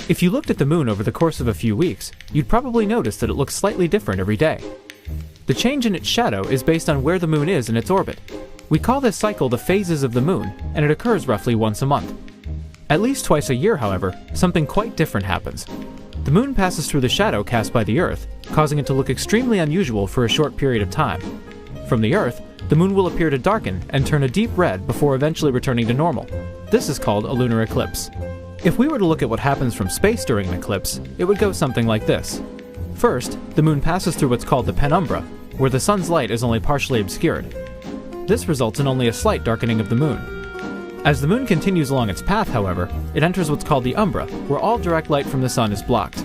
If you looked at the moon over the course of a few weeks, you'd probably notice that it looks slightly different every day. The change in its shadow is based on where the moon is in its orbit. We call this cycle the phases of the moon, and it occurs roughly once a month. At least twice a year, however, something quite different happens. The moon passes through the shadow cast by the Earth, causing it to look extremely unusual for a short period of time. From the Earth, the moon will appear to darken and turn a deep red before eventually returning to normal. This is called a lunar eclipse. If we were to look at what happens from space during an eclipse, it would go something like this. First, the moon passes through what's called the penumbra, where the sun's light is only partially obscured. This results in only a slight darkening of the moon. As the moon continues along its path, however, it enters what's called the umbra, where all direct light from the sun is blocked.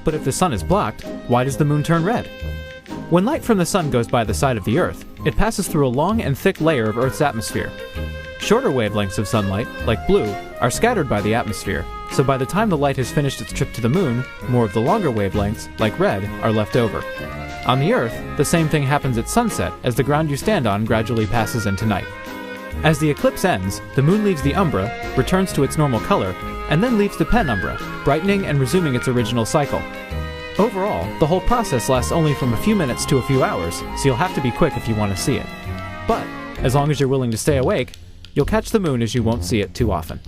But if the sun is blocked, why does the moon turn red? When light from the sun goes by the side of the Earth, it passes through a long and thick layer of Earth's atmosphere. Shorter wavelengths of sunlight, like blue, are scattered by the atmosphere, so by the time the light has finished its trip to the moon, more of the longer wavelengths, like red, are left over. On the Earth, the same thing happens at sunset as the ground you stand on gradually passes into night. As the eclipse ends, the moon leaves the umbra, returns to its normal color, and then leaves the penumbra, brightening and resuming its original cycle. Overall, the whole process lasts only from a few minutes to a few hours, so you'll have to be quick if you want to see it. But, as long as you're willing to stay awake, you'll catch the moon as you won't see it too often.